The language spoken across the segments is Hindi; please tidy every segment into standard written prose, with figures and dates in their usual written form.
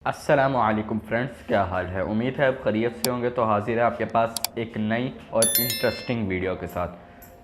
अस्सलामुअलैकुम फ्रेंड्स, क्या हाल है। उम्मीद है आप खैरियत से होंगे। तो हाजिर है आपके पास एक नई और इंटरेस्टिंग वीडियो के साथ।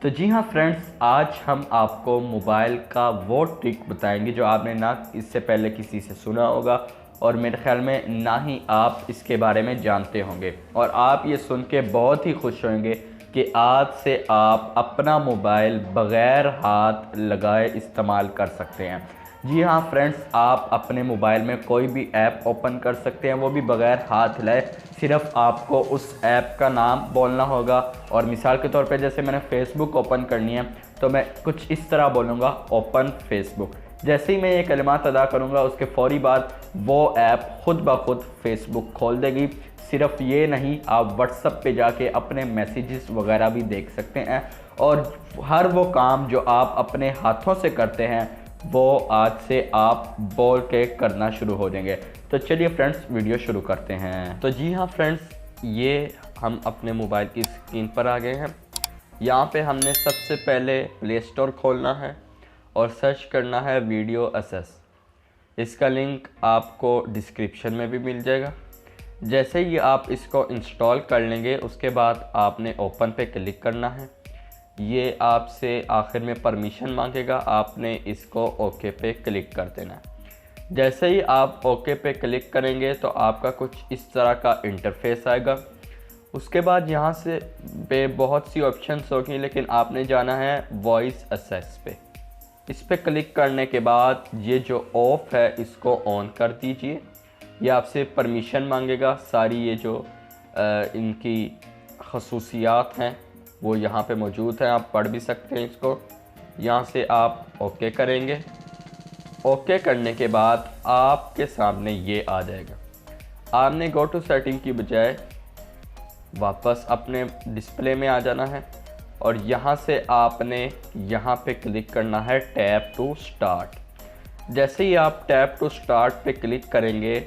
तो जी हाँ फ्रेंड्स, आज हम आपको मोबाइल का वो ट्रिक बताएंगे जो आपने ना इससे पहले किसी से सुना होगा और मेरे ख्याल में ना ही आप इसके बारे में जानते होंगे। और आप ये सुन के बहुत ही खुश होंगे कि आज से आप अपना मोबाइल बग़ैर हाथ लगाए इस्तेमाल कर सकते हैं। जी हाँ फ्रेंड्स, आप अपने मोबाइल में कोई भी ऐप ओपन कर सकते हैं, वो भी बग़ैर हाथ हिलाए। सिर्फ आपको उस ऐप का नाम बोलना होगा। और मिसाल के तौर पे जैसे मैंने फ़ेसबुक ओपन करनी है तो मैं कुछ इस तरह बोलूँगा, ओपन फेसबुक। जैसे ही मैं ये कलिमात अदा करूँगा उसके फ़ौरी बाद वो ऐप खुद ब खुद फ़ेसबुक खोल देगी। सिर्फ ये नहीं, आप व्हाट्सएप पे जाके अपने मैसेजेस वगैरह भी देख सकते हैं। और हर वो काम जो आप अपने हाथों से करते हैं वो आज से आप बोल के करना शुरू हो जाएंगे। तो चलिए फ्रेंड्स, वीडियो शुरू करते हैं। तो जी हाँ फ्रेंड्स, ये हम अपने मोबाइल की स्क्रीन पर आ गए हैं। यहाँ पे हमने सबसे पहले प्ले स्टोर खोलना है और सर्च करना है वीडियो असेस। इसका लिंक आपको डिस्क्रिप्शन में भी मिल जाएगा। जैसे ही आप इसको इंस्टॉल कर लेंगे उसके बाद आपने ओपन पे क्लिक करना है। ये आपसे आखिर में परमिशन मांगेगा, आपने इसको ओके पे क्लिक कर देना है। जैसे ही आप ओके पे क्लिक करेंगे तो आपका कुछ इस तरह का इंटरफेस आएगा। उसके बाद यहाँ से पे बहुत सी ऑप्शंस होगी, लेकिन आपने जाना है वॉइस असेस पे। इस पे क्लिक करने के बाद ये जो ऑफ है इसको ऑन कर दीजिए। ये आपसे परमिशन मांगेगा। सारी ये जो इनकी खसूसियात हैं वो यहाँ पे मौजूद है, आप पढ़ भी सकते हैं इसको। यहाँ से आप ओके करेंगे। ओके करने के बाद आपके सामने ये आ जाएगा। आपने गो टू सेटिंग की बजाय वापस अपने डिस्प्ले में आ जाना है और यहाँ से आपने यहाँ पे क्लिक करना है टैप टू स्टार्ट। जैसे ही आप टैप टू स्टार्ट पे क्लिक करेंगे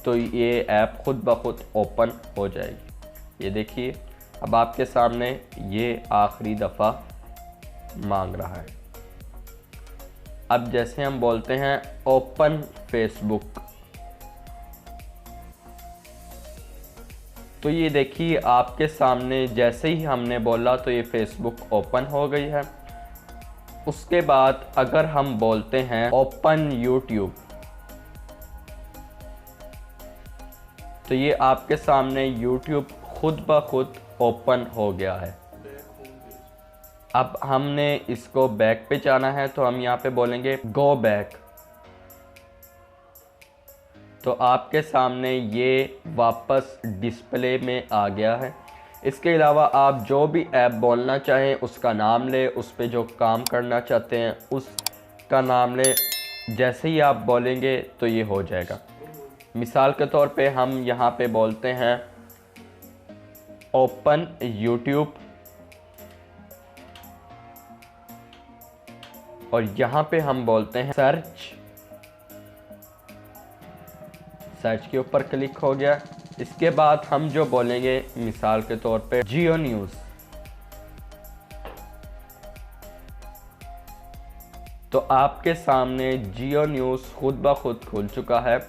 तो ये ऐप खुद ब खुद ओपन हो जाएगी। ये देखिए, अब आपके सामने ये आखिरी दफ़ा मांग रहा है। अब जैसे हम बोलते हैं ओपन फेसबुक, तो ये देखिए आपके सामने जैसे ही हमने बोला तो ये फेसबुक ओपन हो गई है। उसके बाद अगर हम बोलते हैं ओपन यूट्यूब, तो ये आपके सामने यूट्यूब खुद ब खुद ओपन हो गया है। अब हमने इसको बैक पे जाना है तो हम यहाँ पे बोलेंगे गो बैक। तो आपके सामने ये वापस डिस्प्ले में आ गया है। इसके अलावा आप जो भी ऐप बोलना चाहें उसका नाम ले, उस पे जो काम करना चाहते हैं उसका नाम ले। जैसे ही आप बोलेंगे तो ये हो जाएगा। मिसाल के तौर पे हम यहाँ पे बोलते हैं ओपन यूट्यूब और यहाँ पे हम बोलते हैं सर्च। सर्च के ऊपर क्लिक हो गया। इसके बाद हम जो बोलेंगे मिसाल के तौर पे जियो न्यूज़, तो आपके सामने जियो न्यूज़ खुद ब खुद खुल चुका है।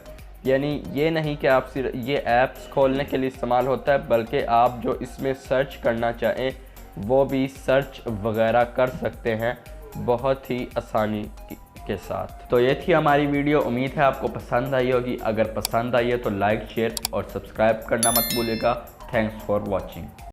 यानी ये नहीं कि आप सिर्फ ये ऐप्स खोलने के लिए इस्तेमाल होता है, बल्कि आप जो इसमें सर्च करना चाहें वो भी सर्च वगैरह कर सकते हैं बहुत ही आसानी के साथ। तो ये थी हमारी वीडियो। उम्मीद है आपको पसंद आई होगी। अगर पसंद आई है तो लाइक, शेयर और सब्सक्राइब करना मत भूलिएगा। Thanks for watching.